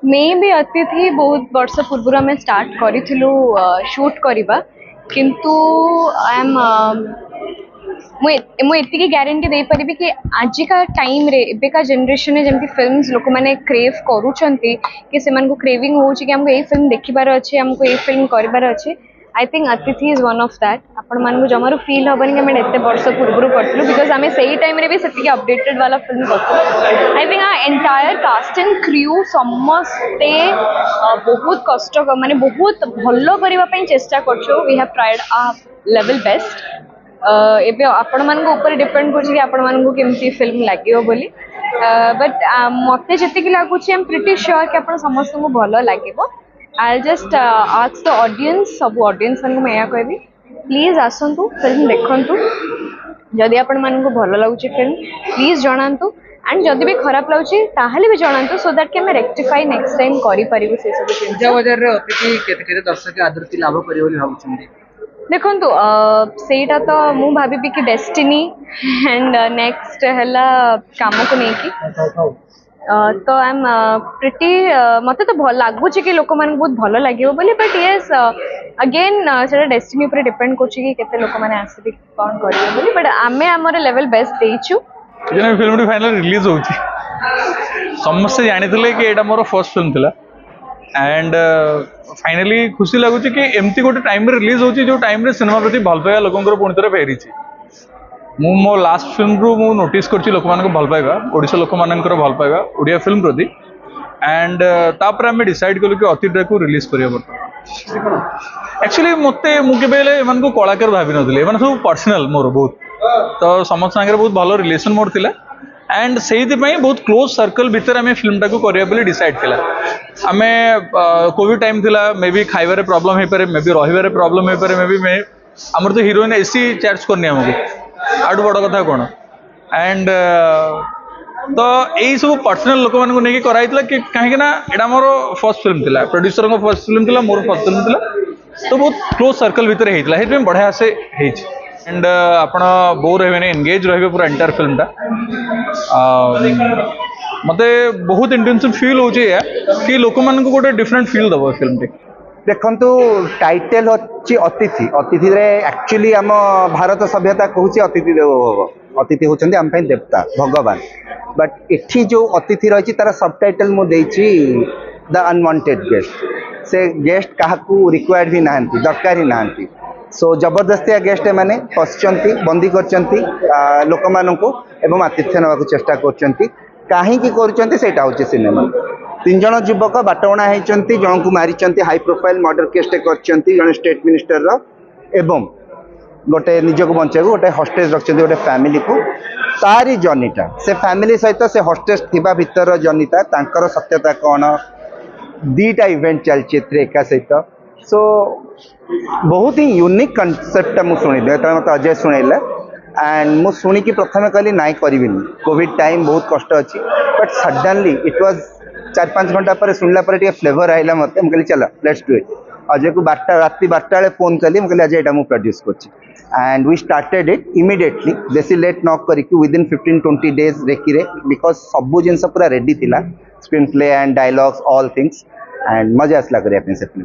मे भी अतिथि बहुत वर्ष पूर्व आम स्टार्ट करूँ शूट करवा किंतु आई एम मुझे ग्यारंटी दे पारि कि आजिका टाइम रे एबेका जनरेशन में जमी फिल्म्स लोक मैंने क्रेव करूँगी कि से क्रेविंग हो कि हमको यही फिल्म देखिबार अच्छे हमको यही फिल्म करार अच्छे आई थिंक अतिथि इज वन ऑफ दैट आपण मानक जमार फील हेनी कि आम एत वर्ष पूर्व करूँ बिकज आम से टाइम रे भी से अपडेटेड वाला फिल्म करूँ I think entire cast and crew समस्ते बहुत कष्ट माने बहुत भल करने चेष्टा कर we have tried a level best एबे आपण मान ऊपर डिपेंड कर आपण मान केमती फिल्म लगे बोली बट मते जति लगुच आई एम प्रिटी श्योर कि आपण समस्त को भल लगे I just ask the audience सब ऑडियंस मान मैं यह कहबी प्लीज आसतु फिल्म देखंतु जदि आपण मान को भल लगुच फिल्म प्लीज जनातु एंड जदि भी खराब लगुच ताहले भी जनातु सो दैट कि हम रेक्टिफाई नेक्स्ट टाइम करि परिबु से सब पूजा बाजार रे अतिथि केते केते दर्शक आदृति लाभ करियो बोली भाबुछन्ती देखु सेटा तो मु भाभी कि डेस्टिनी एंड नेक्स्ट है काम को लेकिन तो आई एम प्रिटी मत तो भल लगुच कि लोक मान बहुत भल लगे बोली बट येस अगेन से डेस्टिनी ऊपर डिपेंड करते लोक मैंने आसबे कौन करेंगे बट आमे आमर लेवल बेस्ट देचु फिल्म फाइनल रिलीज हो समस्ते जानी कि एटा मोर फर्स्ट फिल्म थिला एंड फाइनली खुशी लगुच कि एमती गोटे टाइम रिलीज हो जो टाइम सिनेमा प्रति भल पाइबा लोकंर पुणी थे फेरी मो लास्ट फिल्म रु मु नोटिस कर लोक मान भल पाइबा ओडिशा लोक मान भल पाइबा ओडिया फिल्म प्रति एंड तापर आम डिसाइड कलु कि अतिथि को रिलीज करिया एक्चुअली मते मुझे कलाकार भाभी नी सब पर्सनाल मोर बहुत तो समस्त सागर बहुत भल रिलेशन मोर थिला एंड से बहुत क्लोज सर्कल भितर आम फिल्म टाक करें डिसाइड थिला आमे कोविड टाइम थिला मे बी खाइबार प्रॉब्लम हो पारे मे बी रहिबार प्रॉब्लम हो पारे मे बी आमर तो हीरोइन एसी चार्ज करनी आमको आठू बड़ कथा कौन एंड तो यही सब पर्सनल लोक मानक नहीं कराई कि कहीं एटा मोर फर्स्ट फिल्म थिला प्रोड्यूसर को फर्स्ट फिल्म थिला मोर फर्स्ट फिल्म थिला तो बहुत क्लोज सर्कल भितर होता है बढ़िया से एंड आपण बोर रहे एंगेज रहे पूरा एंटायर फिल्म मते बहुत इंटेंसिव फील हो कि लोक मान गोटे डिफरेंट फील दब फिल्म टी देखंतु टाइटल होची अतिथि अतिथि रे एक्चुअली आम भारत सभ्यता कहूँ अतिथि देवो भव अतिथि होचंदी आम देवता भगवान बट एठी जो अतिथि रही तार सब टाइटल मु देछि द अनवांटेड गेस्ट से गेस्ट काहाकू रिक्वायर्ड भी नाहंती दरकार ही नाहंती सो जबरदस्तिया गेस्ट मैंने पशंती बंदी करचंती लोक मानू एवं आतिथ्य नवा चेष्टा करचंती कहीं करचंती हूँ सिनेमा तीन जन युवक बाटवणा होती जन को मारी हाई प्रोफाइल मर्डर केसटे करचंती जन स्टेट मिनिस्टर एवं गोटे निज को बचा गोटे हस्टेज रखते गोटे फैमिली को तारी जर्नीटा से फैमिली सहित से हस्टेज थिबा भितर जर्नीटा तांकर सत्यता कौन दीटा इवेंट चलती एका सहित सो बहुत ही यूनिक कनसेप्ट मुझे शुणी मत अजय शुणेला एंड मुझे शुणिकी प्रथम कहली नाई करी कोविड टाइम बहुत कष्ट अच्छी बट सडनली इट वाज 4-5 घंटा पर शुणला फ्लेवर आइला मत मुझे चल लेट्स डू इट अजय को राति 12 बेले फोन कली मुझे अजय यहाँ प्रोड्यूस कर and we started it immediately बेसी लेट न करके विदिन 15-20 डेज रेकी बिकज सबू जिन पूरा रेडी थिला screen play and dialogues all things and मजा आसला करिया से फिल्म।